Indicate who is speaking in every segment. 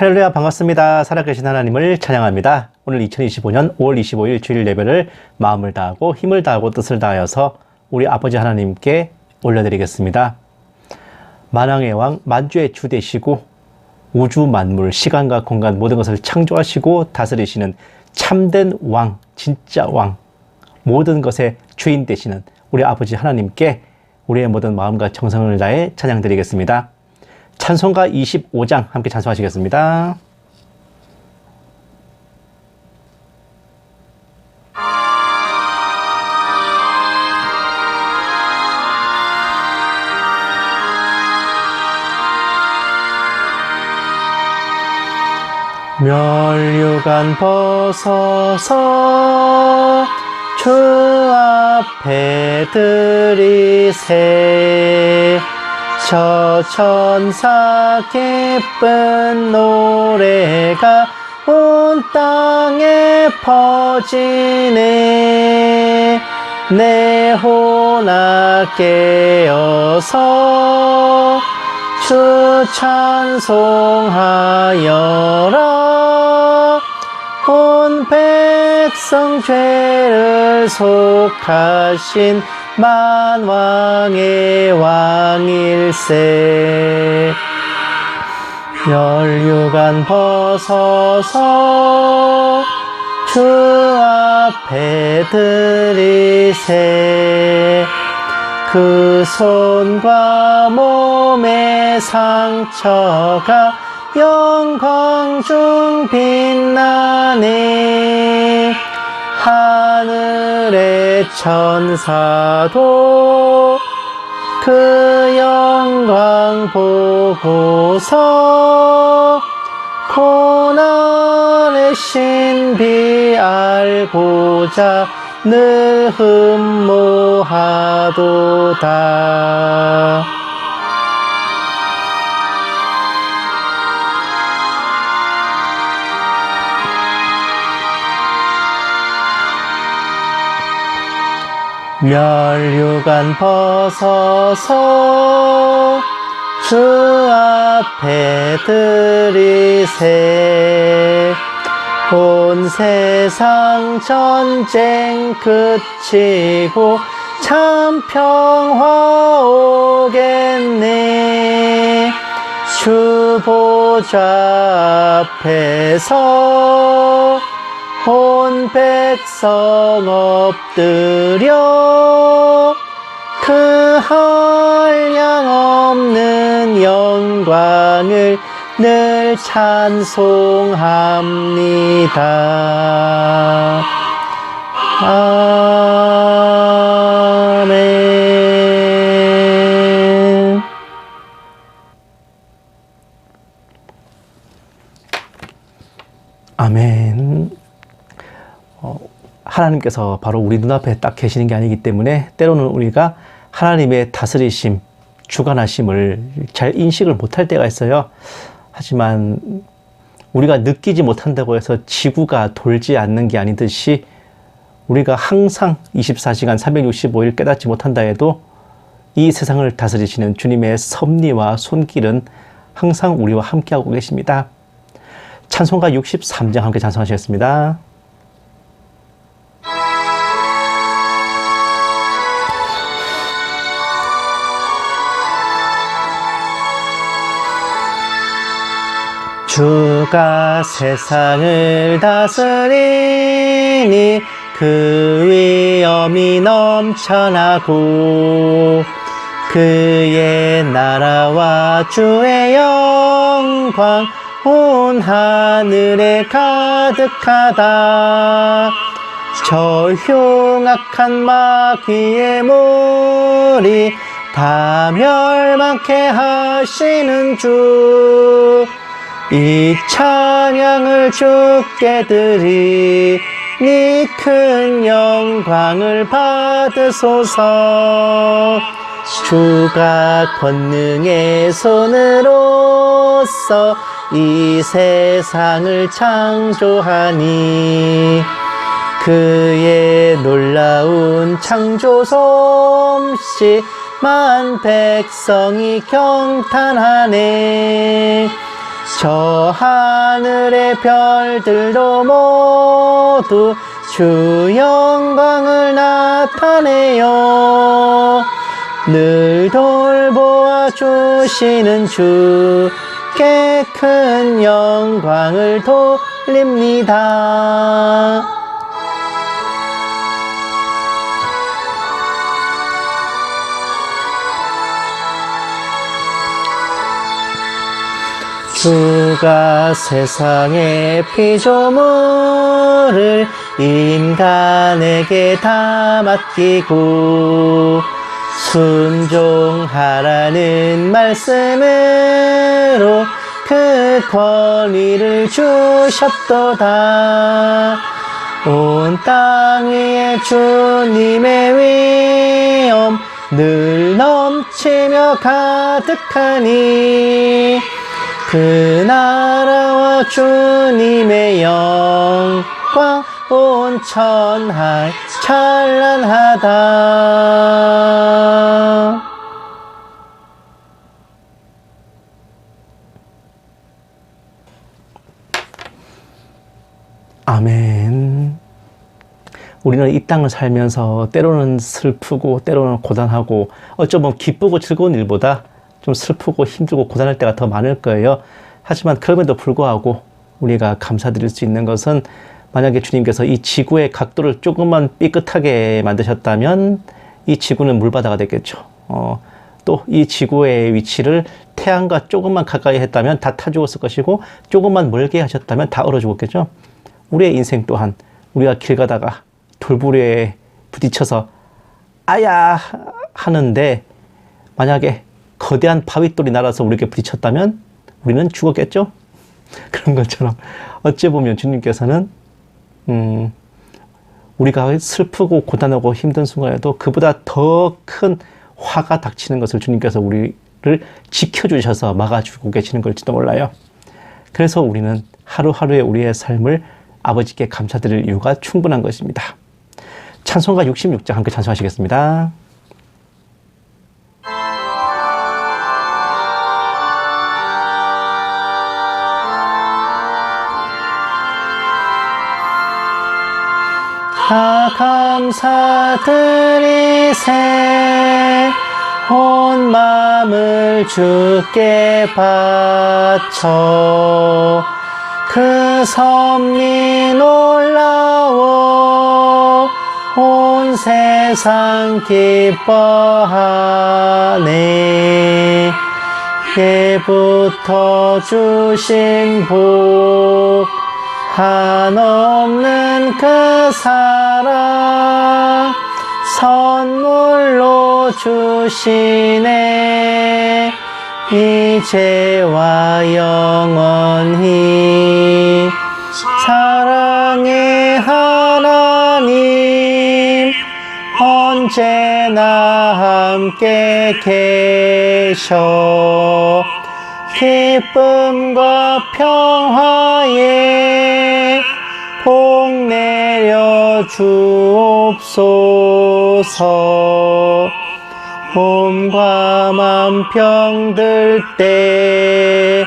Speaker 1: 할렐루야, 반갑습니다. 살아계신 하나님을 찬양합니다. 오늘 2025년 5월 25일 주일 예배를 마음을 다하고 힘을 다하고 뜻을 다하여서 우리 아버지 하나님께 올려드리겠습니다. 만왕의 왕, 만주의 주 되시고 우주 만물, 시간과 공간 모든 것을 창조하시고 다스리시는 참된 왕, 진짜 왕, 모든 것의 주인 되시는 우리 아버지 하나님께 우리의 모든 마음과 정성을 다해 찬양드리겠습니다. 찬송가 25장 함께 찬송하시겠습니다. 멸류관 벗어서 주 앞에 드리세. 저 천사 기쁜 노래가 온 땅에 퍼지네. 내 혼아 깨어서 주 찬송하여라. 온 백성 죄를 속하신 만왕의 왕일세. 멸류관 벗어서 주 앞에 드리세. 그 손과 몸의 상처가 영광 중 빛나네. 하늘의 천사도 그 영광 보고서 고난의 신비 알고자 늘 흠모하도다. 멸류관 벗어서 주 앞에 드리세. 온 세상 전쟁 그치고 참 평화 오겠네. 주 보좌 앞에서 온 백성 엎드려 그 한량없는 영광을 늘 찬송합니다. 아멘. 아멘. 하나님께서 바로 우리 눈앞에 딱 계시는 게 아니기 때문에 때로는 우리가 하나님의 다스리심, 주관하심을 잘 인식을 못할 때가 있어요. 하지만 우리가 느끼지 못한다고 해서 지구가 돌지 않는 게 아니듯이 우리가 항상 24시간 365일 깨닫지 못한다 해도 이 세상을 다스리시는 주님의 섭리와 손길은 항상 우리와 함께하고 계십니다. 찬송가 63장 함께 찬송하시겠습니다. 주가 세상을 다스리니 그 위엄이 넘쳐나고 그의 나라와 주의 영광 온 하늘에 가득하다. 저 흉악한 마귀의 무리 다 멸망케 하시는 주. 이 찬양을 주께 드리니 큰 영광을 받으소서. 주가 권능의 손으로서 이 세상을 창조하니 그의 놀라운 창조 솜씨 만 백성이 경탄하네. 저 하늘의 별들도 모두 주 영광을 나타내요. 늘 돌보아 주시는 주께 큰 영광을 돌립니다. 주가 세상의 피조물을 인간에게 다 맡기고 순종하라는 말씀으로 그 권위를 주셨도다. 온 땅 위에 주님의 위엄 늘 넘치며 가득하니 그 나라와 주님의 영광 온 천하에 찬란하다. 아멘. 우리는 이 땅을 살면서 때로는 슬프고 때로는 고단하고 어쩌면 기쁘고 즐거운 일보다 좀 슬프고 힘들고 고단할 때가 더 많을 거예요. 하지만 그럼에도 불구하고 우리가 감사드릴 수 있는 것은 만약에 주님께서 이 지구의 각도를 조금만 삐끗하게 만드셨다면 이 지구는 물바다가 됐겠죠. 또 이 지구의 위치를 태양과 조금만 가까이 했다면 다 타 죽었을 것이고 조금만 멀게 하셨다면 다 얼어 죽었겠죠. 우리의 인생 또한 우리가 길 가다가 돌부리에 부딪혀서 아야 하는데 만약에 거대한 바위돌이 날아서 우리에게 부딪혔다면 우리는 죽었겠죠? 그런 것처럼 어찌 보면 주님께서는 우리가 슬프고 고단하고 힘든 순간에도 그보다 더 큰 화가 닥치는 것을 주님께서 우리를 지켜주셔서 막아주고 계시는 걸지도 몰라요. 그래서 우리는 하루하루의 우리의 삶을 아버지께 감사드릴 이유가 충분한 것입니다. 찬송가 66장 함께 찬송하시겠습니다. 다 감사드리세 온 마음을 주께 바쳐 그 섭리 놀라워 온 세상 기뻐하네. 예부터 주신 복 한없는 그 사랑 선물로 주시네. 이제와 영원히 사랑의 하나님 언제나 함께 계셔 기쁨과 평화에 복 내려 주옵소서. 몸과 맘 병들 때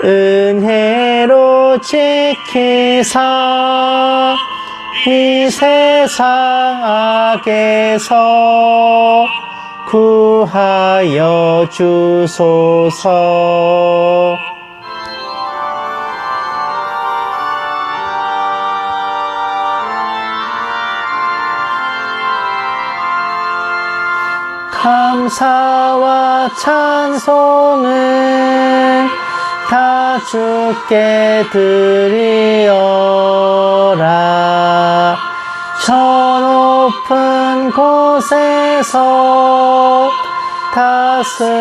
Speaker 1: 은혜로 지키사 이 세상 악에서 구하여 주소서. 감사와 찬송은 다 주께 드리어라. 저 높은 곳에서 다스리시는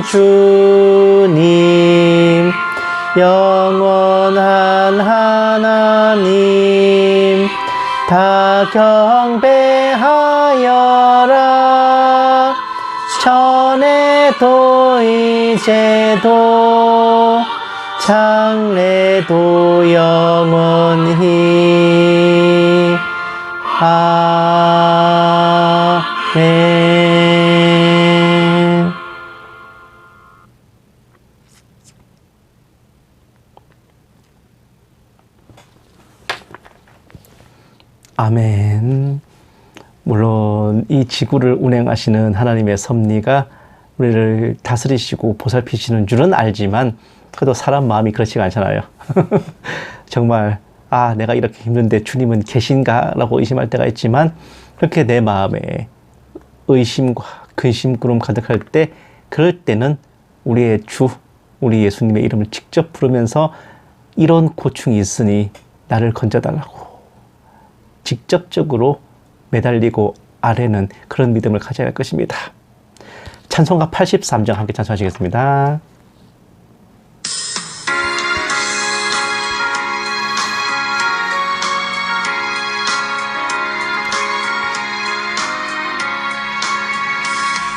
Speaker 1: 주님 영원한 하나님 다 경배하여라. 전에도 이제도 장래도 영원히 아멘. 아멘. 물론 이 지구를 운행하시는 하나님의 섭리가 우리를 다스리시고 보살피시는 줄은 알지만 그래도 사람 마음이 그렇지가 않잖아요. 정말 내가 이렇게 힘든데 주님은 계신가? 라고 의심할 때가 있지만 그렇게 내 마음에 의심과 근심구름 가득할 때 그럴 때는 우리의 주, 우리 예수님의 이름을 직접 부르면서 이런 고충이 있으니 나를 건져달라고 직접적으로 매달리고 아뢰는 그런 믿음을 가져야 할 것입니다. 찬송가 83장 함께 찬송하시겠습니다.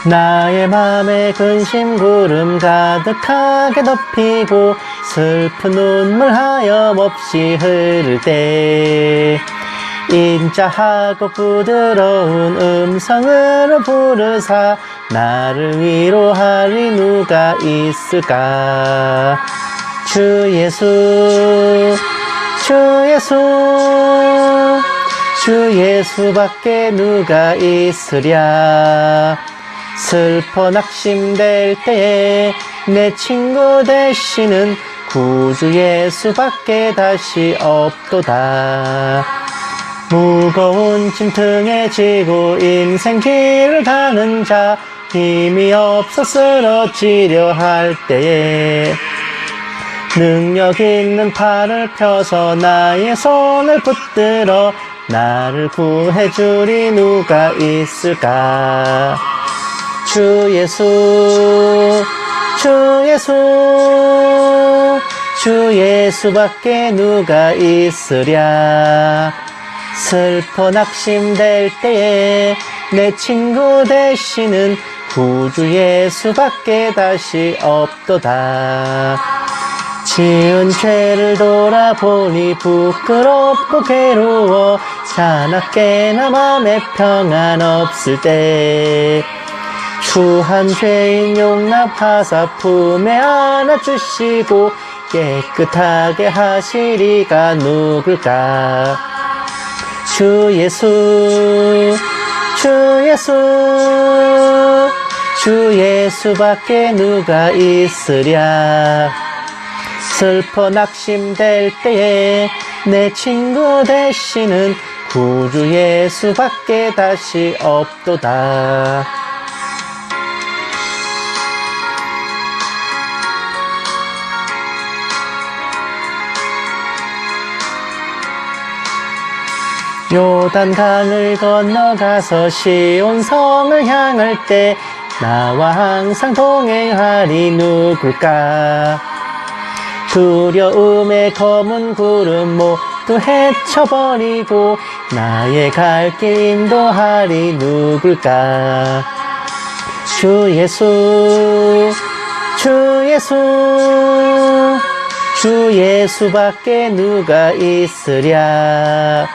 Speaker 1: 나의 맘에 근심 구름 가득하게 덮이고 슬픈 눈물 하염없이 흐를 때 인자하고 부드러운 음성으로 부르사 나를 위로하리 누가 있을까. 주 예수 주 예수 주 예수밖에 누가 있으랴. 슬퍼 낙심될 때에 내 친구 되시는 구주 예수밖에 다시 없도다. 무거운 짐 등에 지고 인생 길을 가는 자 힘이 없어 쓰러지려 할 때에 능력 있는 팔을 펴서 나의 손을 붙들어 나를 구해주리 누가 있을까. 주 예수 주 예수 주 예수밖에 누가 있으랴. 슬퍼 낙심될 때에 내 친구 되시는 구주 예수밖에 다시 없도다. 지은 죄를 돌아보니 부끄럽고 괴로워 자나깨나 맘에 평안 없을 때 추한 죄인 용납하사 품에 안아주시고 깨끗하게 하시리가 누굴까. 주 예수 주 예수 주 예수밖에 누가 있으랴. 슬퍼 낙심될 때에 내 친구 되시는 구주 예수밖에 다시 없도다. 요단강을 건너가서 시온성을 향할 때 나와 항상 동행하리 누굴까. 두려움의 검은 구름 모두 헤쳐버리고 나의 갈 길 인도하리 누굴까. 주 예수 주 예수 주 예수밖에 누가 있으랴.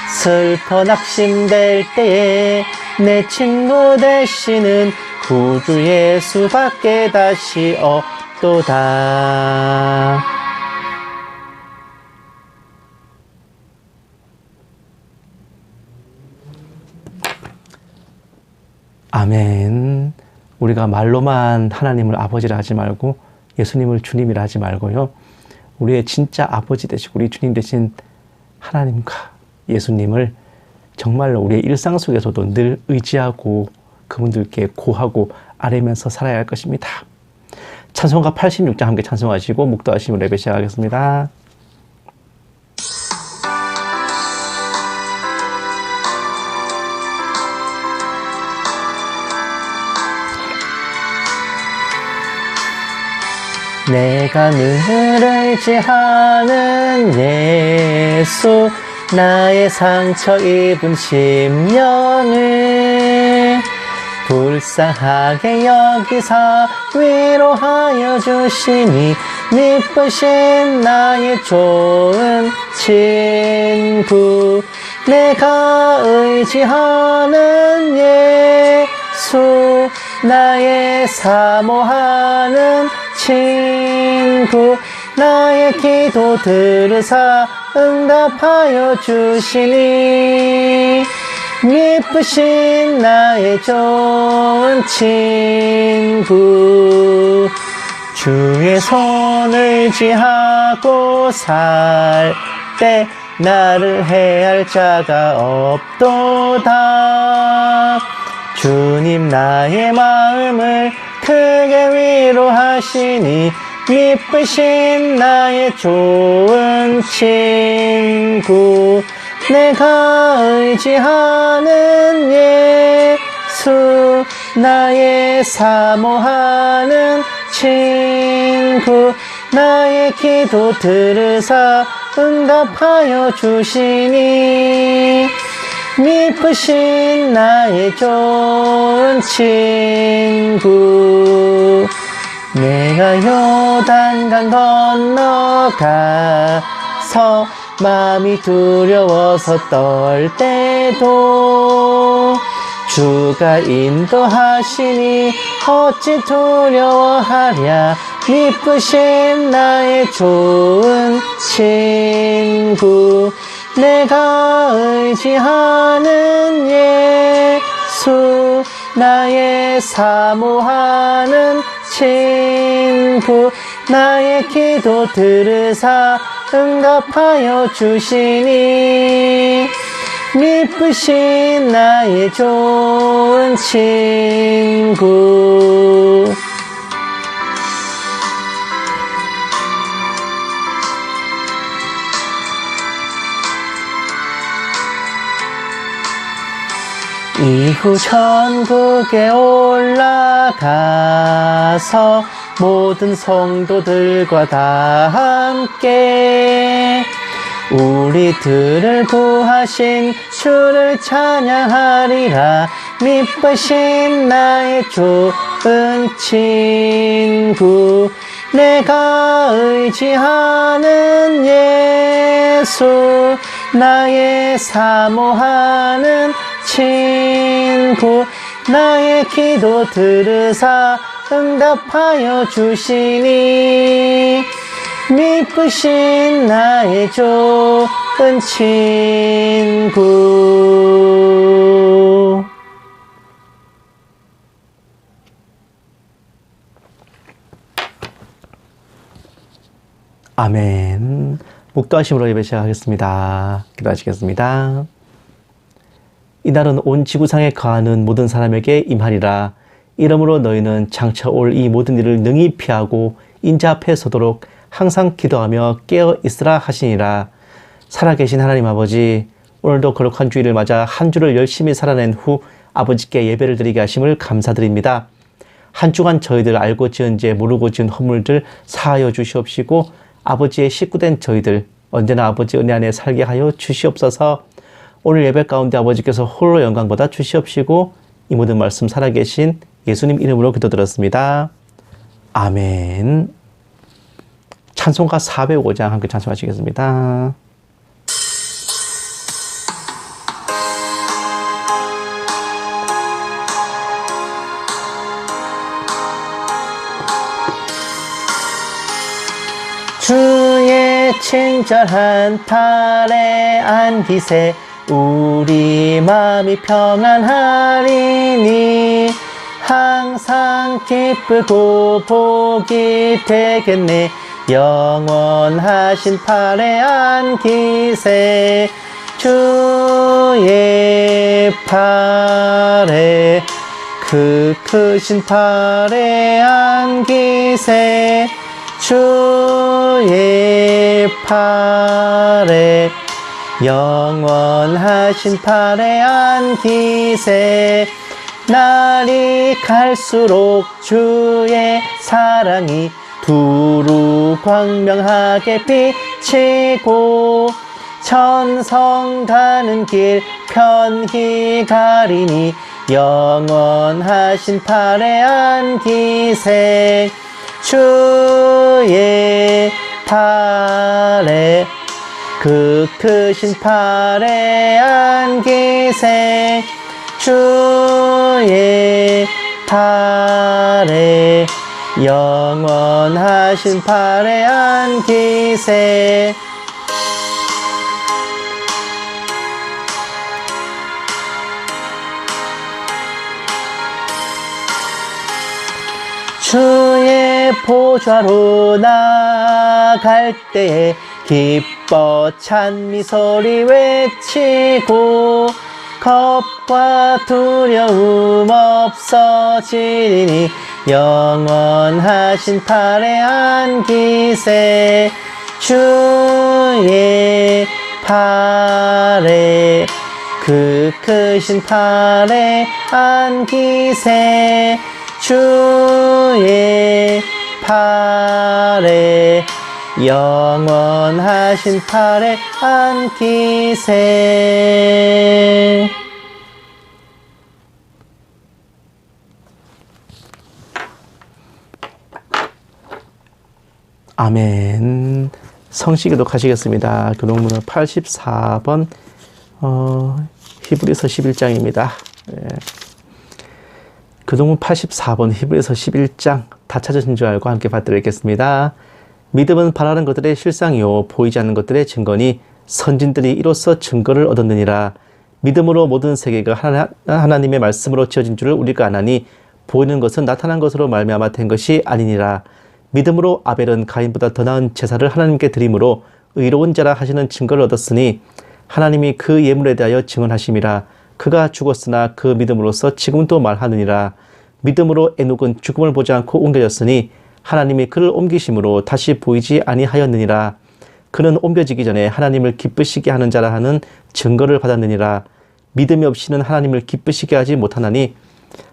Speaker 1: 슬퍼 낙심될 때에 내 친구 되시는 구주 예수밖에 다시 없도다. 아멘. 우리가 말로만 하나님을 아버지라 하지 말고 예수님을 주님이라 하지 말고요. 우리의 진짜 아버지 되시고 우리 주님 되신 하나님과 예수님을 정말로 우리의 일상 속에서도 늘 의지하고 그분들께 고하고 아뢰면서 살아야 할 것입니다. 찬송가 86장 함께 찬송하시고 묵도하시면 예배 시작하겠습니다. 내가 늘 의지하는 예수 나의 상처 입은 심령을 불쌍하게 여기사 위로하여 주시니 미쁘신 나의 좋은 친구. 내가 의지하는 예수 나의 사모하는 친구. 나의 기도 들으사 응답하여 주시니 미쁘신 나의 좋은 친구 주의 손을 지하고 살 때 나를 해할 자가 없도다. 주님 나의 마음을 크게 위로하시니 미쁘신 나의 좋은 친구 내가 의지하는 예수 나의 사모하는 친구 나의 기도 들으사 응답하여 주시니 미쁘신 나의 좋은 친구 내가 요단강 건너가서 마음이 두려워서 떨 때도 주가 인도하시니 어찌 두려워하랴 미쁘신 나의 좋은 친구 내가 의지하는 예수 나의 사모하는 친구 나의 기도 들으사 응답하여 주시니 미쁘신 나의 좋은 친구 이후 천국에 올라가서 모든 성도들과 다 함께 우리들을 구하신 주를 찬양하리라 미쁘신 나의 좋은 친구 내가 의지하는 예수 나의 사모하는 친구 나의 기도 들으사 응답하여 주시니 미쁘신 나의 좋은 친구 아멘. 묵도하심으로 예배 시작하겠습니다. 기도하시겠습니다. 이날은 온 지구상에 거하는 모든 사람에게 임하리라. 이러므로 너희는 장차 올 이 모든 일을 능히 피하고 인자 앞에 서도록 항상 기도하며 깨어 있으라 하시니라. 살아계신 하나님 아버지, 오늘도 거룩한 주일을 맞아 한 주를 열심히 살아낸 후 아버지께 예배를 드리게 하심을 감사드립니다. 한 주간 저희들 알고 지은 죄 모르고 지은 허물들 사하여 주시옵시고 아버지의 식구된 저희들 언제나 아버지 은혜 안에 살게 하여 주시옵소서. 오늘 예배 가운데 아버지께서 홀로 영광 받아 주시옵시고 이 모든 말씀 살아계신 예수님 이름으로 기도드렸습니다. 아멘. 찬송가 405장 함께 찬송하시겠습니다. 주의 친절한 팔에 안기세 우리 마음이 평안하리니 항상 기쁘고 복이 되겠네 영원하신 팔에 안기세 주의 팔에 그 크신 팔에 안기세 주의 팔에 영원하신 팔에 안기세 날이 갈수록 주의 사랑이 두루 광명하게 비치고 천성 가는 길 편히 가리니 영원하신 팔에 안기세 주의 팔에 그 크신 팔에 안기세 주의 팔에 영원하신 팔에 안기세. 주의 보좌로 나갈 때에 기뻐 찬미 소리 외치고 겁과 두려움 없어지리니 영원하신 팔에 안기세. 주의 팔에 그 크신 팔에 안기세. 주의 팔에 영원하신 팔에 안기세. 아멘. 성시기도 가시겠습니다. 교동문은 84번 히브리서 11장입니다. 교동문 84번 히브리서 11장 다 찾으신 줄 알고 함께 받들겠습니다. 믿음은 바라는 것들의 실상이요 보이지 않는 것들의 증거니 선진들이 이로써 증거를 얻었느니라. 믿음으로 모든 세계가 하나님의 말씀으로 지어진 줄을 우리가 아나니 보이는 것은 나타난 것으로 말미암아 된 것이 아니니라. 믿음으로 아벨은 가인보다 더 나은 제사를 하나님께 드림으로 의로운 자라 하시는 증거를 얻었으니 하나님이 그 예물에 대하여 증언하심이라. 그가 죽었으나 그 믿음으로써 지금도 말하느니라. 믿음으로 에녹은 죽음을 보지 않고 옮겨졌으니 하나님이 그를 옮기심으로 다시 보이지 아니하였느니라. 그는 옮겨지기 전에 하나님을 기쁘시게 하는 자라 하는 증거를 받았느니라. 믿음이 없이는 하나님을 기쁘시게 하지 못하나니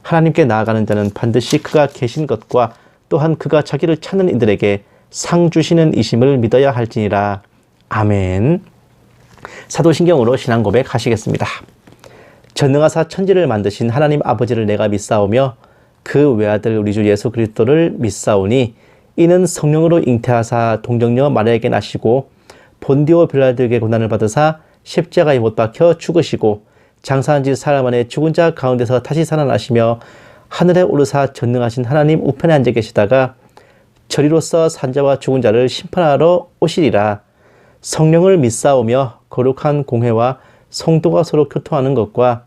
Speaker 1: 하나님께 나아가는 자는 반드시 그가 계신 것과 또한 그가 자기를 찾는 이들에게 상 주시는 이심을 믿어야 할지니라. 아멘. 사도신경으로 신앙 고백하시겠습니다. 전능하사 천지를 만드신 하나님 아버지를 내가 믿사오며 그 외아들 우리 주 예수 그리스도를 믿사오니 이는 성령으로 잉태하사 동정녀 마리아에게 나시고 본디오 빌라도에게 고난을 받으사 십자가에 못 박혀 죽으시고 장사한 지 사흘 만에 죽은 자 가운데서 다시 살아나시며 하늘에 오르사 전능하신 하나님 우편에 앉아 계시다가 저리로서 산자와 죽은 자를 심판하러 오시리라. 성령을 믿사오며 거룩한 공회와 성도가 서로 교통하는 것과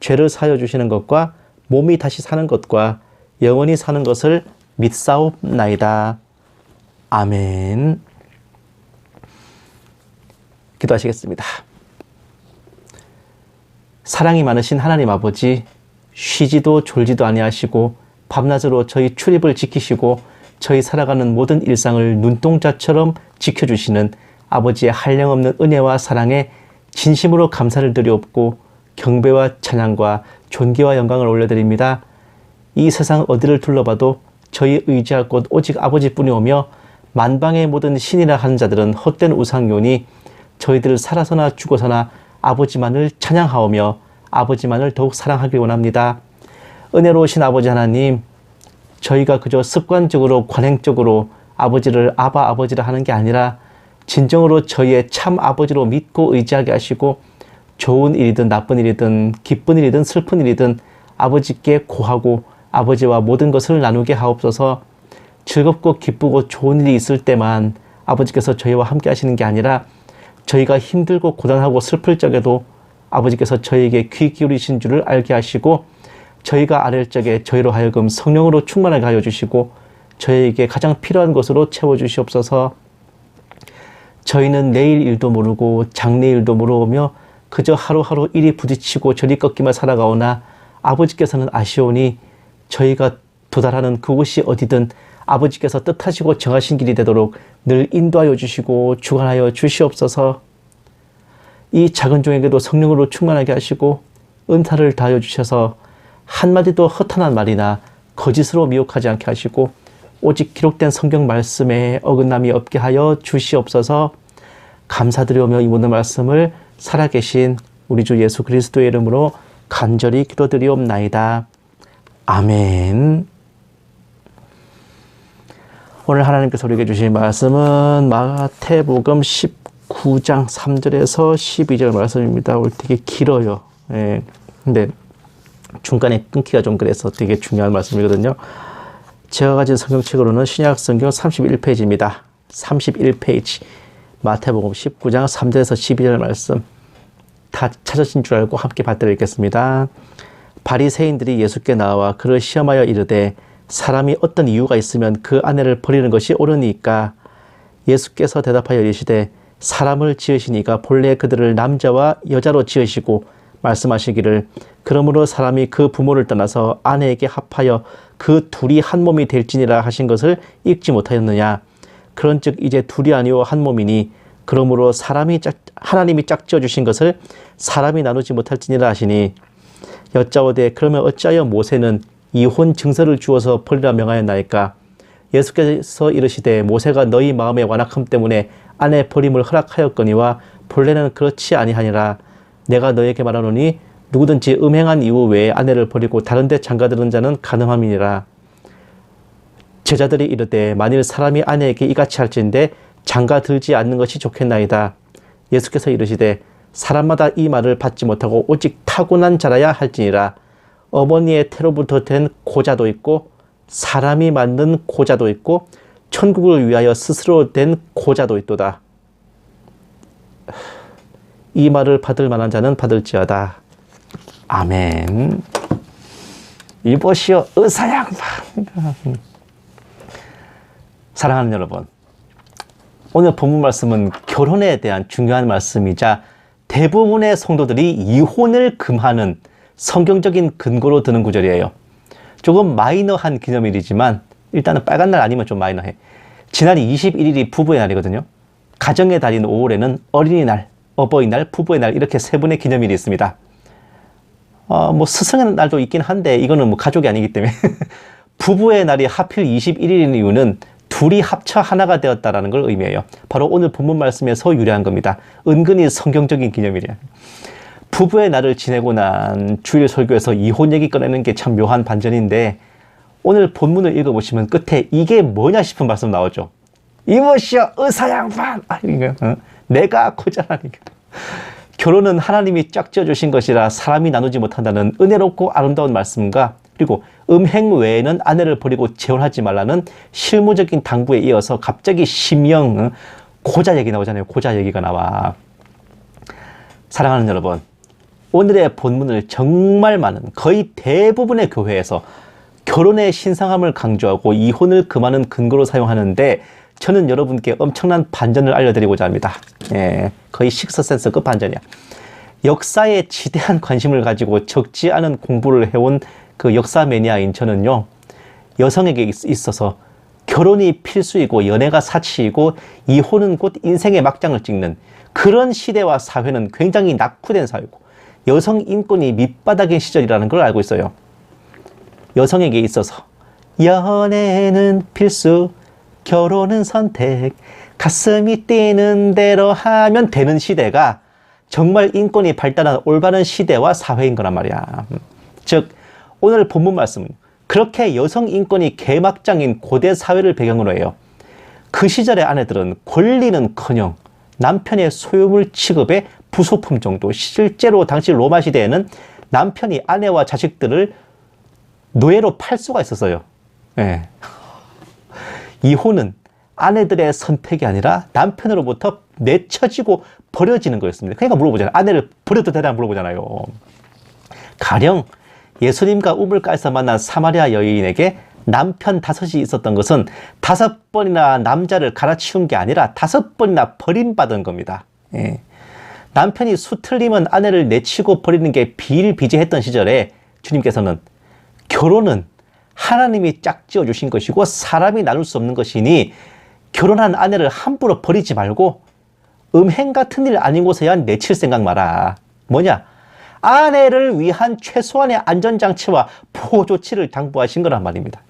Speaker 1: 죄를 사하여 주시는 것과 몸이 다시 사는 것과 영원히 사는 것을 믿사옵나이다. 아멘. 기도하시겠습니다. 사랑이 많으신 하나님 아버지, 쉬지도 졸지도 아니하시고 밤낮으로 저희 출입을 지키시고 저희 살아가는 모든 일상을 눈동자처럼 지켜주시는 아버지의 한량없는 은혜와 사랑에 진심으로 감사를 드리옵고 경배와 찬양과 존귀와 영광을 올려드립니다. 이 세상 어디를 둘러봐도 저희 의지할 곳 오직 아버지뿐이오며 만방의 모든 신이라 하는 자들은 헛된 우상이오니 저희들 살아서나 죽어서나 아버지만을 찬양하오며 아버지만을 더욱 사랑하길 원합니다. 은혜로우신 아버지 하나님, 저희가 그저 습관적으로 관행적으로 아버지를 아버지라 하는 게 아니라 진정으로 저희의 참 아버지로 믿고 의지하게 하시고 좋은 일이든 나쁜 일이든 기쁜 일이든 슬픈 일이든 아버지께 고하고 아버지와 모든 것을 나누게 하옵소서. 즐겁고 기쁘고 좋은 일이 있을 때만 아버지께서 저희와 함께 하시는 게 아니라 저희가 힘들고 고단하고 슬플 적에도 아버지께서 저희에게 귀 기울이신 줄을 알게 하시고 저희가 아랠 적에 저희로 하여금 성령으로 충만하게 하여 주시고 저희에게 가장 필요한 것으로 채워주시옵소서. 저희는 내일 일도 모르고 장래일도 모르며 그저 하루하루 일이 부딪히고 저리 꺾이며 살아가오나 아버지께서는 아시오니 저희가 도달하는 그곳이 어디든 아버지께서 뜻하시고 정하신 길이 되도록 늘 인도하여 주시고 주관하여 주시옵소서. 이 작은 종에게도 성령으로 충만하게 하시고 은사를 다하여 주셔서 한마디도 허탄한 말이나 거짓으로 미혹하지 않게 하시고 오직 기록된 성경 말씀에 어긋남이 없게 하여 주시옵소서. 감사드리오며 이 모든 말씀을 살아계신 우리 주 예수 그리스도의 이름으로 간절히 기도드리옵나이다. 아멘. 오늘 하나님께서 우리에게 주신 말씀은 마태복음 19장 3절에서 12절 말씀입니다. 오늘 되게 길어요. 근데 중간에 끊기가 좀 그래서 되게 중요한 말씀이거든요. 제가 가진 성경책으로는 신약 성경 31페이지입니다. 31페이지. 마태복음 19장 3절에서 12절 말씀. 다 찾으신 줄 알고 함께 받들겠습니다. 바리새인들이 예수께 나와 그를 시험하여 이르되 사람이 어떤 이유가 있으면 그 아내를 버리는 것이 옳으니까? 예수께서 대답하여 이르시되 사람을 지으시니가 본래 그들을 남자와 여자로 지으시고 말씀하시기를 그러므로 사람이 그 부모를 떠나서 아내에게 합하여 그 둘이 한 몸이 될지니라 하신 것을 읽지 못하였느냐? 그런즉 이제 둘이 아니오 한 몸이니 그러므로 하나님이 짝지어 주신 것을 사람이 나누지 못할지니라 하시니 여짜오되 그러면 어찌하여 모세는 이혼 증서를 주어서 버리라 명하였나이까? 예수께서 이르시되 모세가 너희 마음의 완악함 때문에 아내 버림을 허락하였거니와 본래는 그렇지 아니하니라. 내가 너에게 말하노니 누구든지 음행한 이후 외에 아내를 버리고 다른 데 장가드는 자는 간음함이니라. 제자들이 이르되 만일 사람이 아내에게 이같이 할진대 장가들지 않는 것이 좋겠나이다. 예수께서 이르시되 사람마다 이 말을 받지 못하고 오직 타고난 자라야 할지니라. 어머니의 태로부터 된 고자도 있고 사람이 만든 고자도 있고 천국을 위하여 스스로 된 고자도 있도다. 이 말을 받을 만한 자는 받을지어다. 아멘. 이보시오 의사양반. 사랑하는 여러분, 오늘 본문 말씀은 결혼에 대한 중요한 말씀이자 대부분의 성도들이 이혼을 금하는 성경적인 근거로 드는 구절이에요. 조금 마이너한 기념일이지만 일단은 빨간 날 아니면 좀 마이너해. 지난이 21일이 부부의 날이거든요. 가정의 달인 5월에는 어린이날, 어버이날, 부부의 날 이렇게 세 분의 기념일이 있습니다. 뭐 스승의 날도 있긴 한데 이거는 뭐 가족이 아니기 때문에 부부의 날이 하필 21일인 이유는 둘이 합쳐 하나가 되었다라는 걸 의미해요. 바로 오늘 본문 말씀에서 유래한 겁니다. 은근히 성경적인 기념일이야. 부부의 날을 지내고 난 주일 설교에서 이혼 얘기 꺼내는 게 참 묘한 반전인데 오늘 본문을 읽어보시면 끝에 이게 뭐냐 싶은 말씀 나오죠. 이보시오 의사양반. 내가 고자라니까. 결혼은 하나님이 짝지어 주신 것이라 사람이 나누지 못한다는 은혜롭고 아름다운 말씀과 그리고 음행 외에는 아내를 버리고 재혼하지 말라는 실무적인 당부에 이어서 갑자기 심령 고자 얘기 나오잖아요. 고자 얘기가 나와. 사랑하는 여러분, 오늘의 본문을 정말 많은 거의 대부분의 교회에서 결혼의 신성함을 강조하고 이혼을 금하는 근거로 사용하는데 저는 여러분께 엄청난 반전을 알려드리고자 합니다. 거의 식스센스급 반전이야. 역사에 지대한 관심을 가지고 적지 않은 공부를 해온 그 역사 매니아인 저는요, 여성에게 있어서 결혼이 필수이고 연애가 사치이고 이혼은 곧 인생의 막장을 찍는 그런 시대와 사회는 굉장히 낙후된 사회고 여성 인권이 밑바닥인 시절이라는 걸 알고 있어요. 여성에게 있어서 연애는 필수, 결혼은 선택, 가슴이 뛰는 대로 하면 되는 시대가 정말 인권이 발달한 올바른 시대와 사회인 거란 말이야. 즉 오늘 본문 말씀은 그렇게 여성 인권이 개막장인 고대 사회를 배경으로 해요. 그 시절의 아내들은 권리는커녕 남편의 소유물 취급의 부속품 정도, 실제로 당시 로마 시대에는 남편이 아내와 자식들을 노예로 팔 수가 있었어요. 이혼은 아내들의 선택이 아니라 남편으로부터 내쳐지고 버려지는 거였습니다. 그러니까 물어보잖아요. 아내를 버려도 되나 물어보잖아요. 가령 예수님과 우물가에서 만난 사마리아 여인에게 남편 5이 있었던 것은 5번이나 남자를 갈아치운 게 아니라 5번이나 버림받은 겁니다. 남편이 수틀리면 아내를 내치고 버리는 게 비일비재했던 시절에 주님께서는 결혼은 하나님이 짝지어 주신 것이고 사람이 나눌 수 없는 것이니 결혼한 아내를 함부로 버리지 말고 음행 같은 일 아니고서야 내칠 생각 마라. 뭐냐? 아내를 위한 최소한의 안전장치와 보호조치를 당부하신 거란 말입니다.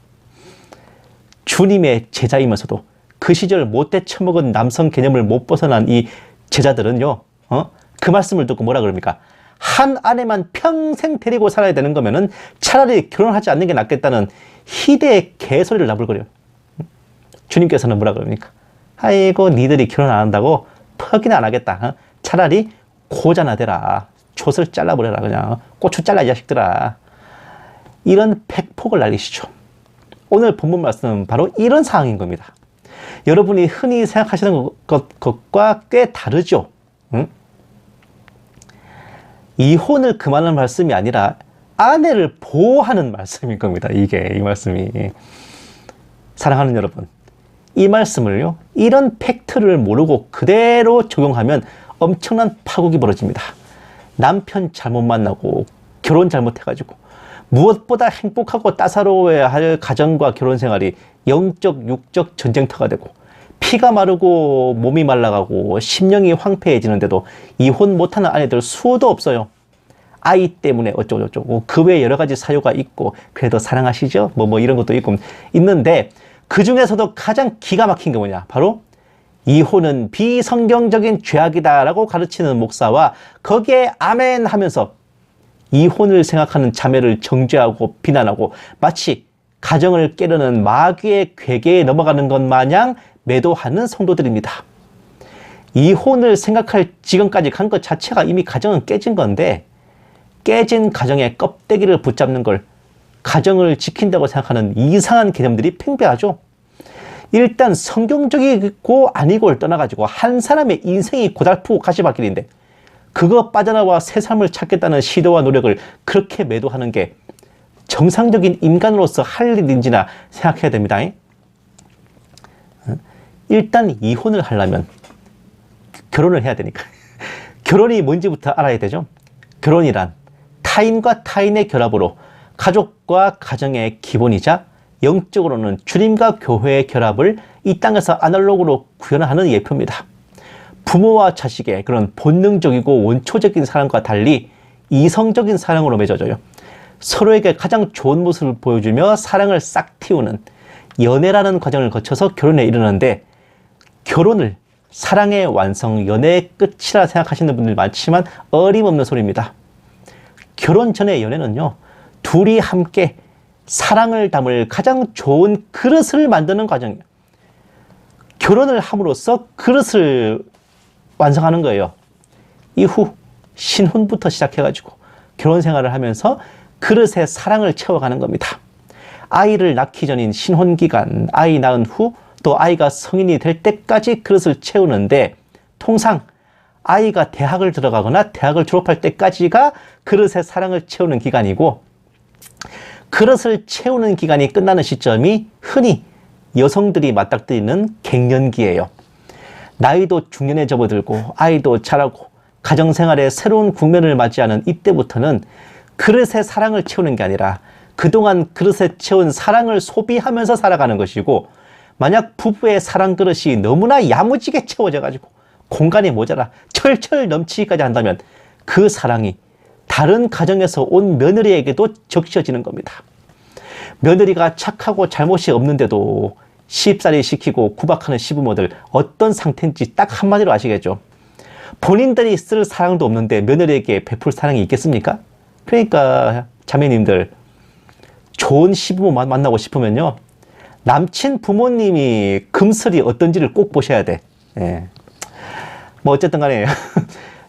Speaker 1: 주님의 제자이면서도 그 시절 못돼 처먹은 남성 개념을 못 벗어난 이 제자들은요, 그 말씀을 듣고 뭐라 그럽니까? 한 아내만 평생 데리고 살아야 되는 거면은 차라리 결혼하지 않는 게 낫겠다는 희대의 개소리를 나불거려요. 주님께서는 뭐라 그럽니까? 아이고 니들이 결혼 안 한다고 퍽이나 안 하겠다. 차라리 고자나 되라. 촛을 잘라버려라. 그냥 고추 잘라 이 자식들아. 이런 팩폭을 날리시죠. 오늘 본문 말씀은 바로 이런 상황인 겁니다. 여러분이 흔히 생각하시는 것과 꽤 다르죠. 응? 이혼을 금하는 말씀이 아니라 아내를 보호하는 말씀인 겁니다. 이 말씀이. 사랑하는 여러분, 이 말씀을요, 이런 팩트를 모르고 그대로 적용하면 엄청난 파국이 벌어집니다. 남편 잘못 만나고 결혼 잘못해가지고 무엇보다 행복하고 따사로워야 할 가정과 결혼 생활이 영적, 육적 전쟁터가 되고 피가 마르고 몸이 말라가고 심령이 황폐해지는데도 이혼 못하는 아내들 수도 없어요. 아이 때문에 어쩌고저쩌고 그 외에 여러 가지 사유가 있고 그래도 사랑하시죠? 뭐 이런 것도 있고 있는데 그 중에서도 가장 기가 막힌 게 뭐냐? 바로 이혼은 비성경적인 죄악이다라고 가르치는 목사와 거기에 아멘 하면서 이혼을 생각하는 자매를 정죄하고 비난하고 마치 가정을 깨르는 마귀의 괴계에 넘어가는 것 마냥 매도하는 성도들입니다. 이혼을 생각할 지경까지 간 것 자체가 이미 가정은 깨진 건데 깨진 가정의 껍데기를 붙잡는 걸 가정을 지킨다고 생각하는 이상한 개념들이 팽배하죠. 일단 성경적이고 아니고를 떠나가지고 한 사람의 인생이 고달프고 가시밭길인데 그거 빠져나와 새 삶을 찾겠다는 시도와 노력을 그렇게 매도하는 게 정상적인 인간으로서 할 일인지나 생각해야 됩니다. 일단 이혼을 하려면 결혼을 해야 되니까. 결혼이 뭔지부터 알아야 되죠. 결혼이란 타인과 타인의 결합으로 가족과 가정의 기본이자 영적으로는 주님과 교회의 결합을 이 땅에서 아날로그로 구현하는 예표입니다. 부모와 자식의 그런 본능적이고 원초적인 사랑과 달리 이성적인 사랑으로 맺어져요. 서로에게 가장 좋은 모습을 보여주며 사랑을 싹 틔우는 연애라는 과정을 거쳐서 결혼에 이르는데 결혼을 사랑의 완성, 연애의 끝이라 생각하시는 분들 많지만 어림없는 소리입니다. 결혼 전의 연애는요, 둘이 함께 사랑을 담을 가장 좋은 그릇을 만드는 과정이에요. 결혼을 함으로써 그릇을 완성하는 거예요. 이후 신혼부터 시작해가지고 결혼 생활을 하면서 그릇에 사랑을 채워가는 겁니다. 아이를 낳기 전인 신혼기간, 아이 낳은 후 또 아이가 성인이 될 때까지 그릇을 채우는데 통상 아이가 대학을 들어가거나 대학을 졸업할 때까지가 그릇에 사랑을 채우는 기간이고 그릇을 채우는 기간이 끝나는 시점이 흔히 여성들이 맞닥뜨리는 갱년기예요. 나이도 중년에 접어들고 아이도 자라고 가정생활의 새로운 국면을 맞이하는 이때부터는 그릇에 사랑을 채우는 게 아니라 그동안 그릇에 채운 사랑을 소비하면서 살아가는 것이고 만약 부부의 사랑 그릇이 너무나 야무지게 채워져가지고 공간이 모자라 철철 넘치기까지 한다면 그 사랑이 다른 가정에서 온 며느리에게도 적셔지는 겁니다. 며느리가 착하고 잘못이 없는데도 시집살이 시키고 구박하는 시부모들 어떤 상태인지 딱 한마디로 아시겠죠? 본인들이 쓸 사랑도 없는데 며느리에게 베풀 사랑이 있겠습니까? 그러니까 자매님들 좋은 시부모 만나고 싶으면요 남친 부모님이 금슬이 어떤지를 꼭 보셔야 돼. 예. 뭐 어쨌든 간에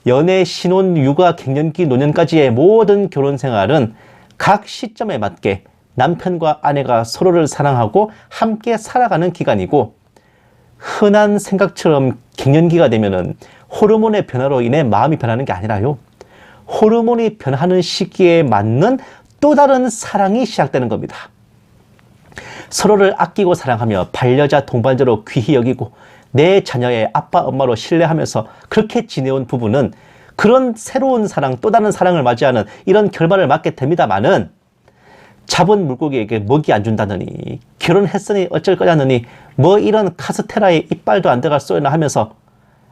Speaker 1: 연애, 신혼, 육아, 갱년기, 노년까지의 모든 결혼 생활은 각 시점에 맞게 남편과 아내가 서로를 사랑하고 함께 살아가는 기간이고 흔한 생각처럼 갱년기가 되면은 호르몬의 변화로 인해 마음이 변하는 게 아니라요. 호르몬이 변하는 시기에 맞는 또 다른 사랑이 시작되는 겁니다. 서로를 아끼고 사랑하며 반려자 동반자로 귀히 여기고 내 자녀의 아빠 엄마로 신뢰하면서 그렇게 지내온 부부는 그런 새로운 사랑 또 다른 사랑을 맞이하는 이런 결말을 맞게 됩니다마는 잡은 물고기에게 먹이 안 준다느니 결혼했으니 어쩔 거냐느니 뭐 이런 카스테라에 이빨도 안 들어갈 소리나 하면서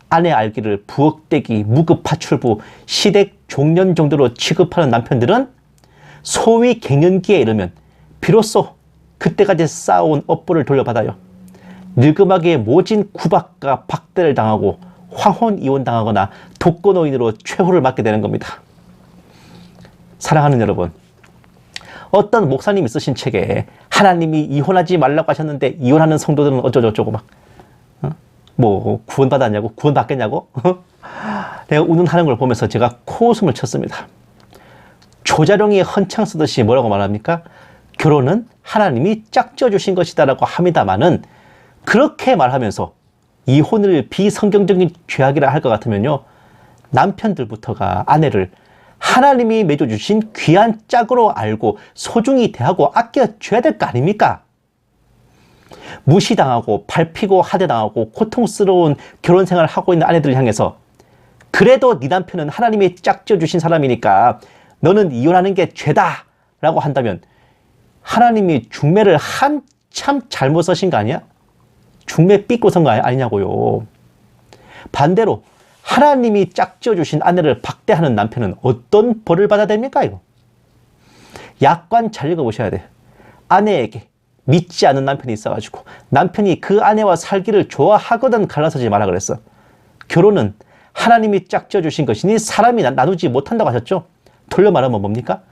Speaker 1: 아내 알기를 부엌대기 무급파출부 시댁 종년 정도로 취급하는 남편들은 소위 갱년기에 이르면 비로소 그때까지 쌓아온 업보를 돌려받아요. 늙음하게 모진 구박과 박대를 당하고 황혼 이혼당하거나 독거노인으로 최후를 맞게 되는 겁니다. 사랑하는 여러분, 어떤 목사님이 쓰신 책에 하나님이 이혼하지 말라고 하셨는데 이혼하는 성도들은 어쩌고저쩌고 막 뭐 구원받았냐고 구원받겠냐고 내가 운운하는 걸 보면서 제가 코웃음을 쳤습니다. 조자룡이 헌창 쓰듯이 뭐라고 말합니까? 결혼은 하나님이 짝지어 주신 것이다라고 합니다마는 그렇게 말하면서 이혼을 비성경적인 죄악이라 할 것 같으면요, 남편들부터가 아내를 하나님이 맺어주신 귀한 짝으로 알고 소중히 대하고 아껴줘야 될 거 아닙니까? 무시당하고 밟히고 하대당하고 고통스러운 결혼 생활을 하고 있는 아내들을 향해서 그래도 네 남편은 하나님이 짝지어 주신 사람이니까 너는 이혼하는 게 죄다 라고 한다면 하나님이 중매를 한참 잘못 써신 거 아니야? 중매 삐꼬 선 거 아니냐고요. 반대로 하나님이 짝지어 주신 아내를 박대하는 남편은 어떤 벌을 받아야 됩니까? 이거 약관 잘 읽어보셔야 돼요. 아내에게 믿지 않는 남편이 있어가지고 남편이 그 아내와 살기를 좋아하거든 갈라서지 마라 그랬어. 결혼은 하나님이 짝지어 주신 것이니 사람이 나누지 못한다고 하셨죠. 돌려 말하면 뭡니까?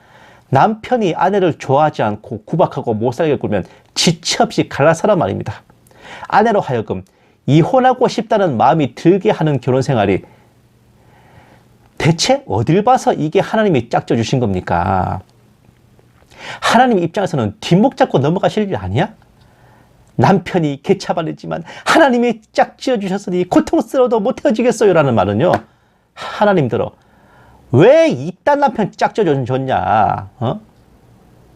Speaker 1: 남편이 아내를 좋아하지 않고 구박하고 못 살게 굴면 지체 없이 갈라서란 말입니다. 아내로 하여금 이혼하고 싶다는 마음이 들게 하는 결혼 생활이 대체 어딜 봐서 이게 하나님이 짝져 주신 겁니까? 하나님 입장에서는 뒷목 잡고 넘어가실 일 아니야? 남편이 개차반이지만 하나님이 짝지어 주셨으니 고통스러워도 못 헤어지겠어요 라는 말은요, 하나님들어 왜 이딴 남편 짝져 줬냐?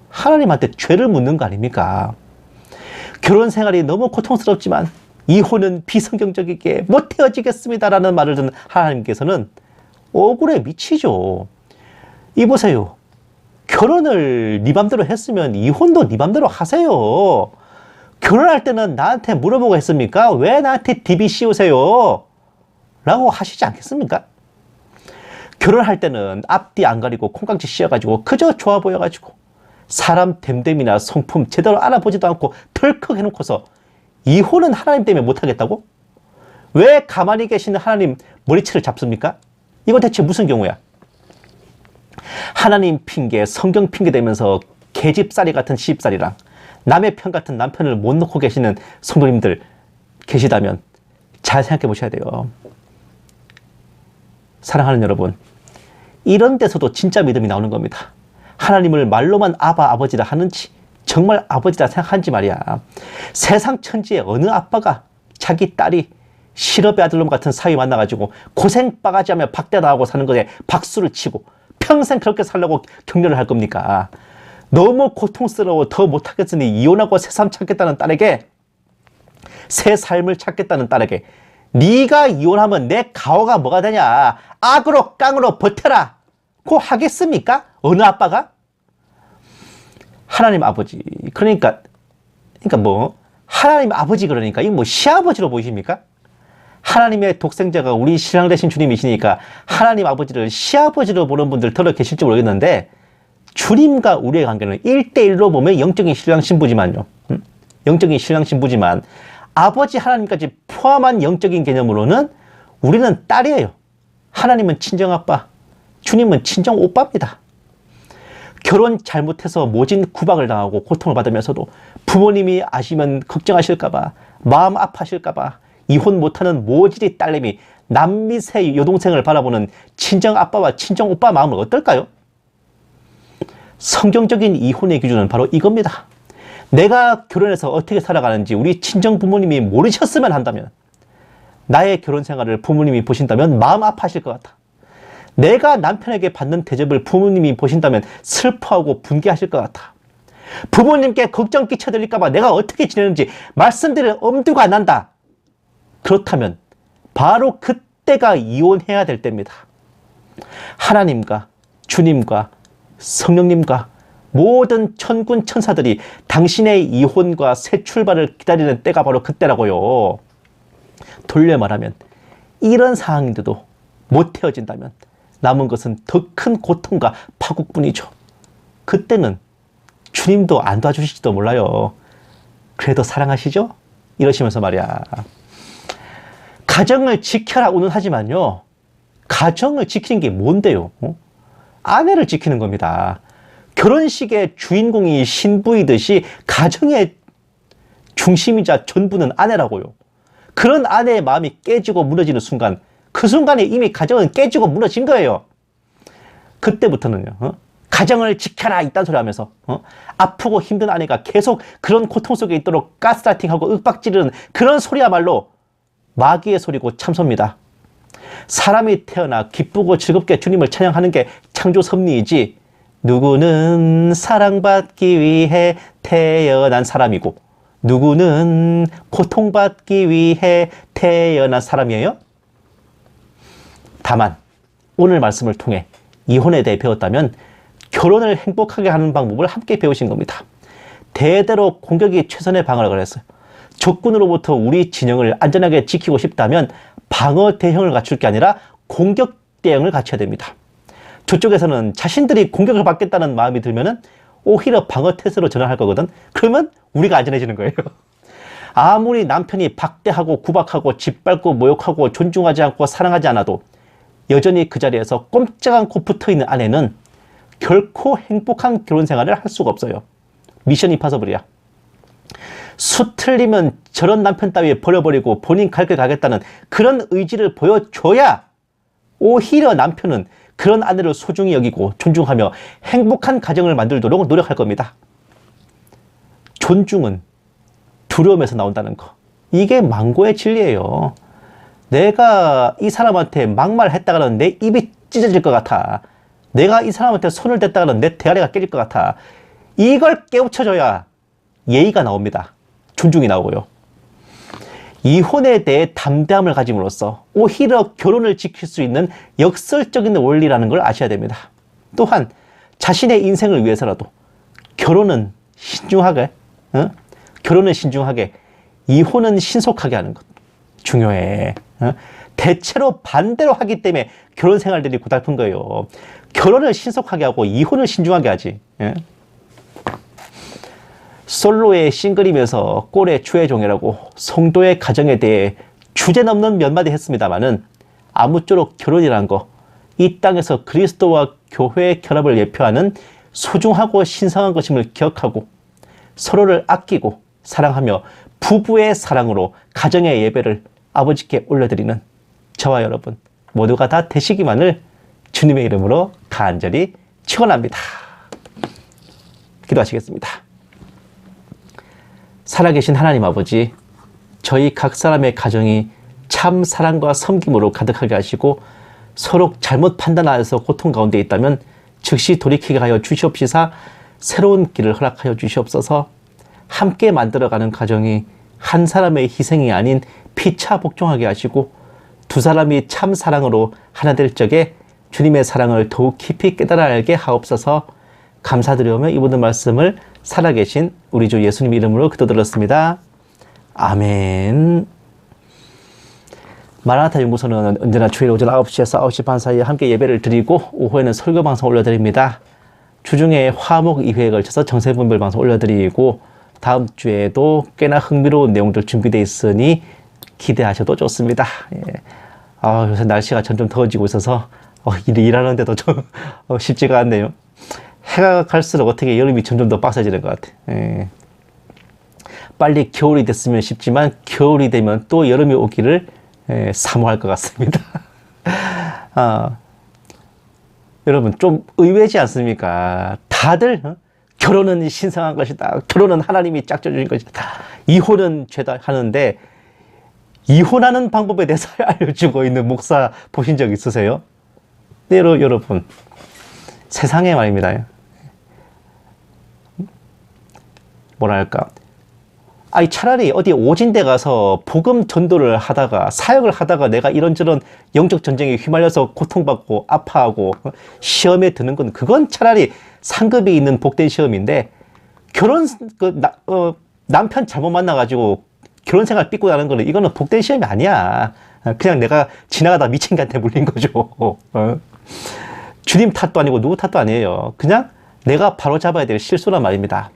Speaker 1: 하나님한테 죄를 묻는 거 아닙니까? 결혼 생활이 너무 고통스럽지만 이혼은 비성경적이게 못 헤어지겠습니다라는 말을 듣는 하나님께서는 억울해 미치죠. 이보세요. 결혼을 네 맘대로 했으면 이혼도 네 맘대로 하세요. 결혼할 때는 나한테 물어보고 했습니까? 왜 나한테 DB 씌우세요? 라고 하시지 않겠습니까? 결혼할 때는 앞뒤 안 가리고 콩깍지 씌워가지고 그저 좋아 보여가지고 사람 됨됨이나 성품 제대로 알아보지도 않고 덜컥 해놓고서 이혼은 하나님 때문에 못하겠다고? 왜 가만히 계시는 하나님 머리채를 잡습니까? 이건 대체 무슨 경우야? 하나님 핑계, 성경 핑계 대면서 계집살이 같은 시집살이랑 남의 편 같은 남편을 못 놓고 계시는 성도님들 계시다면 잘 생각해 보셔야 돼요. 사랑하는 여러분, 이런 데서도 진짜 믿음이 나오는 겁니다. 하나님을 말로만 아바 아버지라 하는지 정말 아버지라 생각하는지 말이야. 세상 천지에 어느 아빠가 자기 딸이 실업의 아들놈 같은 사위 만나가지고 고생 바가지하며 박대당하고 사는 것에 박수를 치고 평생 그렇게 살려고 격려를 할 겁니까? 너무 고통스러워 더 못하겠으니 이혼하고 새 삶 찾겠다는 딸에게, 새 삶을 찾겠다는 딸에게 네가 이혼하면 내 가오가 뭐가 되냐, 악으로 깡으로 버텨라 고 하겠습니까? 어느 아빠가? 하나님 아버지, 그러니까 뭐 하나님 아버지, 그러니까 이거 뭐 시아버지로 보이십니까? 하나님의 독생자가 우리 신랑 되신 주님이시니까 하나님 아버지를 시아버지로 보는 분들 더러 계실지 모르겠는데, 주님과 우리의 관계는 1대1로 보면 영적인 신랑 신부지만요. 영적인 신랑 신부지만 아버지 하나님까지 포함한 영적인 개념으로는 우리는 딸이에요. 하나님은 친정아빠, 주님은 친정오빠입니다. 결혼 잘못해서 모진 구박을 당하고 고통을 받으면서도 부모님이 아시면 걱정하실까봐, 마음 아파하실까봐 이혼 못하는 모질이 딸내미, 남미새 여동생을 바라보는 친정아빠와 친정오빠 마음은 어떨까요? 성경적인 이혼의 기준은 바로 이겁니다. 내가 결혼해서 어떻게 살아가는지 우리 친정 부모님이 모르셨으면 한다면, 나의 결혼 생활을 부모님이 보신다면 마음 아파하실 것 같아. 내가 남편에게 받는 대접을 부모님이 보신다면 슬퍼하고 분개하실 것 같아. 부모님께 걱정 끼쳐드릴까봐 내가 어떻게 지내는지 말씀드릴 엄두가 안 난다. 그렇다면 바로 그때가 이혼해야 될 때입니다. 하나님과 주님과 성령님과 모든 천군 천사들이 당신의 이혼과 새 출발을 기다리는 때가 바로 그때라고요. 돌려 말하면 이런 상황인데도 못 헤어진다면 남은 것은 더 큰 고통과 파국뿐이죠. 그때는 주님도 안 도와주실지도 몰라요. 그래도 사랑하시죠? 이러시면서 말이야. 가정을 지켜라 운운하지만요, 가정을 지키는 게 뭔데요? 아내를 지키는 겁니다. 결혼식의 주인공이 신부이듯이 가정의 중심이자 전부는 아내라고요. 그런 아내의 마음이 깨지고 무너지는 순간, 그 순간에 이미 가정은 깨지고 무너진 거예요. 그때부터는요, 가정을 지켜라 이딴 소리 하면서 아프고 힘든 아내가 계속 그런 고통 속에 있도록 가스라이팅하고 윽박지르는 그런 소리야말로 마귀의 소리고 참소입니다. 사람이 태어나 기쁘고 즐겁게 주님을 찬양하는 게 창조 섭리이지 누구는 사랑받기 위해 태어난 사람이고 누구는 고통받기 위해 태어난 사람이에요? 다만 오늘 말씀을 통해 이혼에 대해 배웠다면 결혼을 행복하게 하는 방법을 함께 배우신 겁니다. 대대로 공격이 최선의 방어라고 했어요. 적군으로부터 우리 진영을 안전하게 지키고 싶다면 방어 대형을 갖출 게 아니라 공격 대형을 갖춰야 됩니다. 저쪽에서는 자신들이 공격을 받겠다는 마음이 들면은 오히려 방어 태세로 전환할 거거든. 그러면 우리가 안전해지는 거예요. 아무리 남편이 박대하고 구박하고 짓밟고 모욕하고 존중하지 않고 사랑하지 않아도 여전히 그 자리에서 꼼짝 않고 붙어있는 아내는 결코 행복한 결혼 생활을 할 수가 없어요. 미션 임파서블이야. 수 틀리면 저런 남편 따위 버려버리고 본인 갈 길 가겠다는 그런 의지를 보여줘야 오히려 남편은 그런 아내를 소중히 여기고 존중하며 행복한 가정을 만들도록 노력할 겁니다. 존중은 두려움에서 나온다는 거. 이게 망고의 진리예요. 내가 이 사람한테 막말했다가는 내 입이 찢어질 것 같아. 내가 이 사람한테 손을 댔다가는 내 대가리가 깨질 것 같아. 이걸 깨우쳐줘야 예의가 나옵니다. 존중이 나오고요. 이혼에 대해 담대함을 가짐으로써 오히려 결혼을 지킬 수 있는 역설적인 원리라는 걸 아셔야 됩니다. 또한 자신의 인생을 위해서라도 결혼은 신중하게, 결혼은 신중하게, 이혼은 신속하게 하는 것 중요해. 대체로 반대로 하기 때문에 결혼 생활들이 고달픈 거예요. 결혼을 신속하게 하고 이혼을 신중하게 하지. 솔로의 싱글이면서 꼴의 추혜종이라고 성도의 가정에 대해 주제넘는 몇 마디 했습니다마는 아무쪼록 결혼이란 거, 이 땅에서 그리스도와 교회의 결합을 예표하는 소중하고 신성한 것임을 기억하고 서로를 아끼고 사랑하며 부부의 사랑으로 가정의 예배를 아버지께 올려드리는 저와 여러분 모두가 다 되시기만을 주님의 이름으로 간절히 축원합니다. 기도하시겠습니다. 살아계신 하나님 아버지, 저희 각 사람의 가정이 참 사랑과 섬김으로 가득하게 하시고 서로 잘못 판단하여서 고통 가운데 있다면 즉시 돌이키게 하여 주시옵시사 새로운 길을 허락하여 주시옵소서. 함께 만들어가는 가정이 한 사람의 희생이 아닌 피차 복종하게 하시고 두 사람이 참 사랑으로 하나 될 적에 주님의 사랑을 더욱 깊이 깨달아 알게 하옵소서. 감사드리오며 이 모든 말씀을 살아계신 우리 주 예수님 이름으로 기도드렸습니다. 아멘. 마라나타 연구소는 언제나 주일 오전 9시에서 9시 반 사이에 함께 예배를 드리고 오후에는 설교 방송 올려드립니다. 주중에 화목 2회에 걸쳐서 정세분별 방송 올려드리고 다음 주에도 꽤나 흥미로운 내용들 준비되어 있으니 기대하셔도 좋습니다. 예. 요새 날씨가 점점 더워지고 있어서 일하는데도 좀 쉽지가 않네요. 해가 갈수록 어떻게 여름이 점점 더 빡세지는 것 같아. 예. 빨리 겨울이 됐으면 싶지만 겨울이 되면 또 여름이 오기를 사모할 것 같습니다. 여러분 좀 의외지 않습니까? 다들 결혼은 신성한 것이다. 결혼은 하나님이 짝져주신 것이다. 이혼은 죄다 하는데 이혼하는 방법에 대해서 알려주고 있는 목사 보신 적 있으세요? 네, 여러분 세상에 말입니다. 뭐랄까, 차라리 어디 오진대 가서 복음 전도를 하다가 사역을 하다가 내가 이런저런 영적 전쟁에 휘말려서 고통받고 아파하고 시험에 드는 건 그건 차라리 상급이 있는 복된 시험인데 남편 잘못 만나가지고 결혼 생활 삐고 나는 거는 이거는 복된 시험이 아니야. 그냥 내가 지나가다 미친 개한테 물린 거죠. 주님 탓도 아니고 누구 탓도 아니에요. 그냥 내가 바로 잡아야 될 실수란 말입니다.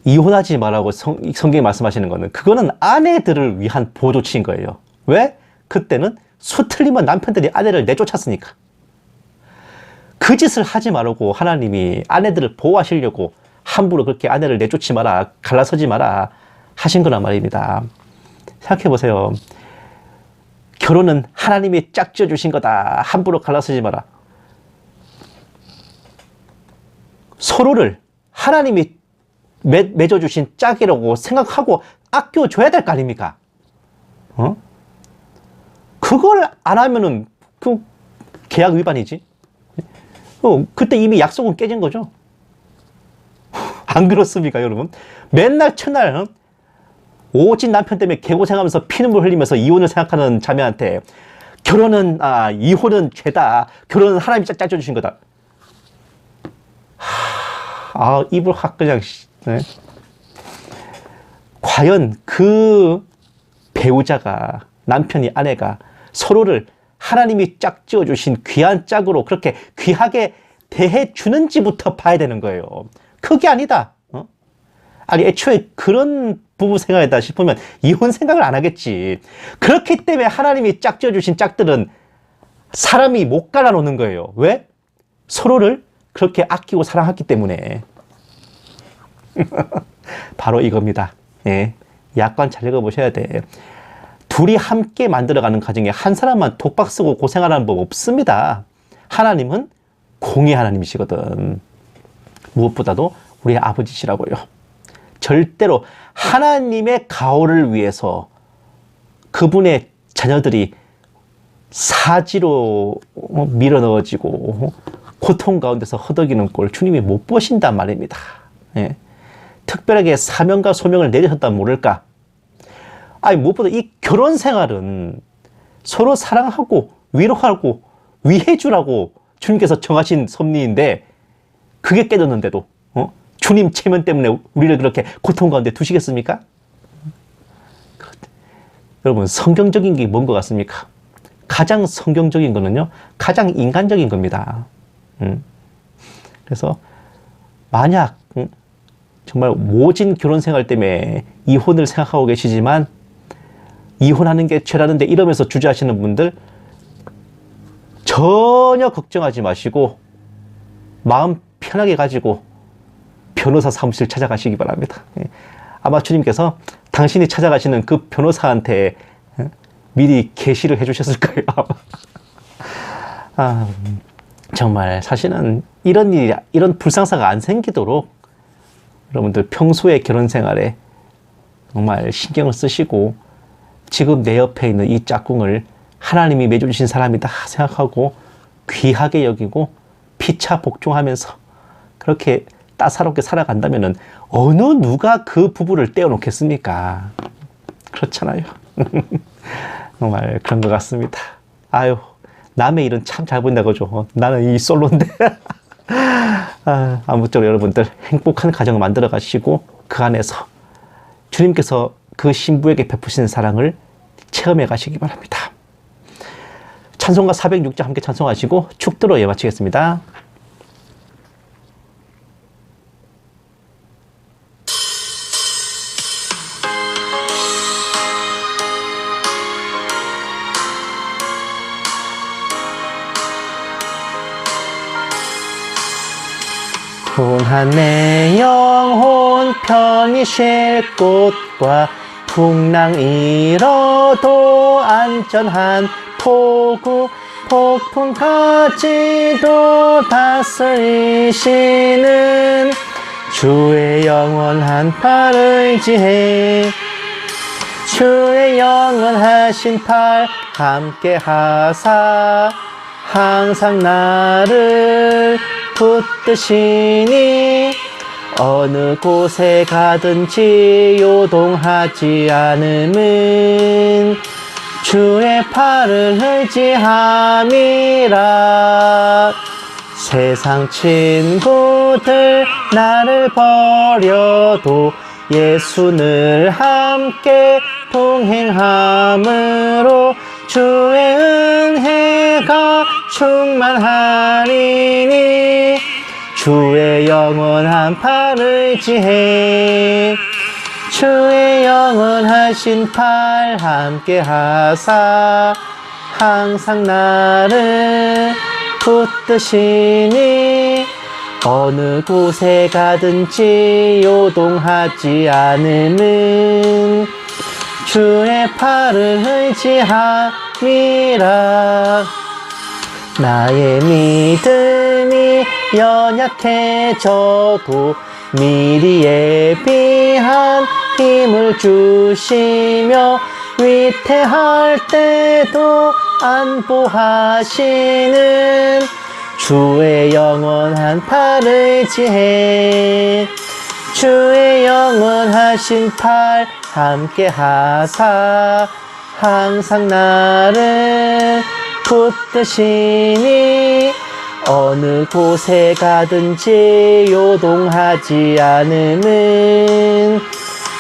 Speaker 1: 이혼하지 말라고 성경이 말씀하시는 거는 그거는 아내들을 위한 보조치인 거예요. 왜? 그때는 수 틀리면 남편들이 아내를 내쫓았으니까. 그 짓을 하지 말라고 하나님이 아내들을 보호하시려고 함부로 그렇게 아내를 내쫓지 마라, 갈라서지 마라 하신 거란 말입니다. 생각해 보세요. 결혼은 하나님이 짝지어 주신 거다. 함부로 갈라서지 마라. 서로를 하나님이 맺어주신 짝이라고 생각하고 아껴줘야 될 거 아닙니까? 그걸 안 하면은 그 계약 위반이지. 그때 이미 약속은 깨진 거죠. 안 그렇습니까, 여러분? 맨날 첫날 오직 남편 때문에 개고생하면서 피눈물 흘리면서 이혼을 생각하는 자매한테 이혼은 죄다. 결혼은 하나님이 짜주신 거다. 입을 확 그냥. 네. 과연 그 배우자가, 남편이, 아내가 서로를 하나님이 짝 지어주신 귀한 짝으로 그렇게 귀하게 대해주는지부터 봐야 되는 거예요. 그게 아니다. 아니, 애초에 그런 부부 생각이다 싶으면 이혼 생각을 안 하겠지. 그렇기 때문에 하나님이 짝 지어주신 짝들은 사람이 못 갈라놓는 거예요. 왜? 서로를 그렇게 아끼고 사랑했기 때문에. 바로 이겁니다. 예. 약관 잘 읽어보셔야 돼. 둘이 함께 만들어가는 가정에 한 사람만 독박 쓰고 고생하라는 법 없습니다. 하나님은 공의 하나님이시거든. 무엇보다도 우리 아버지시라고요. 절대로 하나님의 가호를 위해서 그분의 자녀들이 사지로 밀어넣어지고 고통 가운데서 허덕이는 꼴 주님이 못 보신단 말입니다. 예. 특별하게 사명과 소명을 내리셨다면 모를까? 무엇보다 이 결혼 생활은 서로 사랑하고 위로하고 위해주라고 주님께서 정하신 섭리인데 그게 깨졌는데도 주님 체면 때문에 우리를 그렇게 고통 가운데 두시겠습니까? 여러분, 성경적인 게 뭔 것 같습니까? 가장 성경적인 거는요, 가장 인간적인 겁니다. 그래서 만약 정말 모진 결혼 생활 때문에 이혼을 생각하고 계시지만 이혼하는 게 죄라는데 이러면서 주저하시는 분들 전혀 걱정하지 마시고 마음 편하게 가지고 변호사 사무실 찾아가시기 바랍니다. 아마 주님께서 당신이 찾아가시는 그 변호사한테 미리 계시를 해주셨을 거예요. 정말 사실은 이런 일이, 이런 불상사가 안 생기도록 여러분들 평소에 결혼 생활에 정말 신경을 쓰시고 지금 내 옆에 있는 이 짝꿍을 하나님이 맺어주신 사람이다 생각하고 귀하게 여기고 피차 복종하면서 그렇게 따사롭게 살아간다면은 어느 누가 그 부부를 떼어놓겠습니까? 그렇잖아요. 정말 그런 것 같습니다. 남의 일은 참 잘 보인다 그죠? 나는 이 솔로인데. 아무쪼록 여러분들 행복한 가정을 만들어 가시고 그 안에서 주님께서 그 신부에게 베푸시는 사랑을 체험해 가시기 바랍니다. 찬송가 406장 함께 찬송하시고 축도로 마치겠습니다. 풍한 내 영혼 편히 쉴 곳과 풍랑 잃어도 안전한 포구 폭풍까지도 다스리시는 주의 영원한 팔 의지해 주의 영원하신 팔 함께 하사 항상 나를 붙드시니 어느 곳에 가든지 요동하지 않음은 주의 팔을 의지함이라. 세상 친구들 나를 버려도 예수 늘 함께 동행함으로 주의 은혜가 충만하리니 주의 영원한 팔 의지해 주의 영원하신 팔 함께 하사 항상 나를 붙드시니 어느 곳에 가든지 요동하지 않음은 주의 팔을 의지함이라. 나의 믿음이 연약해져도 미리 예비한 힘을 주시며 위태할 때도 안보하시는 주의 영원한 팔 의지해 주의 영원하신 팔 함께 하사 항상 나를 붙드시니 어느 곳에 가든지 요동하지 않음은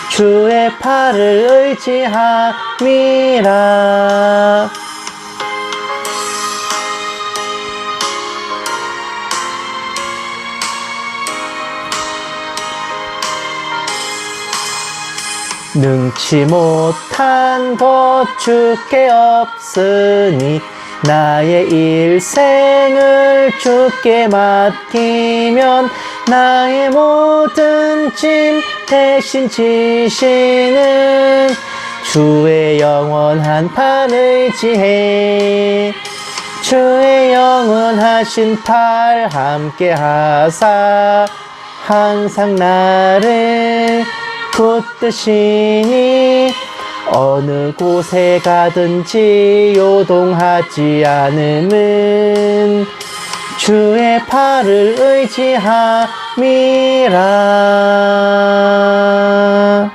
Speaker 1: 주의 팔을 의지함이라. 능치 못한 것 주께 없으니 나의 일생을 주께 맡기면 나의 모든 짐 대신 지시는 주의 영원한 팔 의지해 주의 영원하신 팔 함께 하사 항상 나를 붙드시니 어느 곳에 가든지 요동하지 않음은 주의 팔을 의지함이라.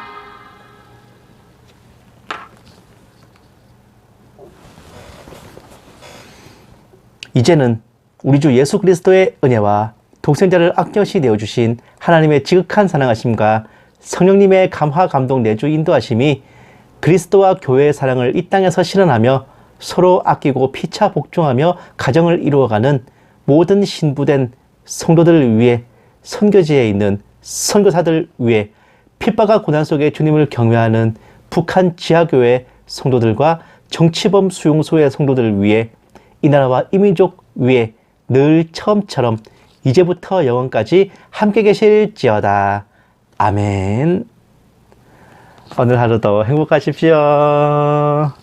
Speaker 1: 이제는 우리 주 예수 그리스도의 은혜와 독생자를 아껴시 내어주신 하나님의 지극한 사랑하심과 성령님의 감화 감동 내주 인도하심이 그리스도와 교회의 사랑을 이 땅에서 실현하며 서로 아끼고 피차 복종하며 가정을 이루어가는 모든 신부된 성도들을 위해 선교지에 있는 선교사들 위해 핍박과 고난 속에 주님을 경외하는 북한 지하교회 성도들과 정치범 수용소의 성도들을 위해 이 나라와 이 민족 위해 늘 처음처럼 이제부터 영원까지 함께 계실지어다. 아멘. 오늘 하루도 행복하십시오.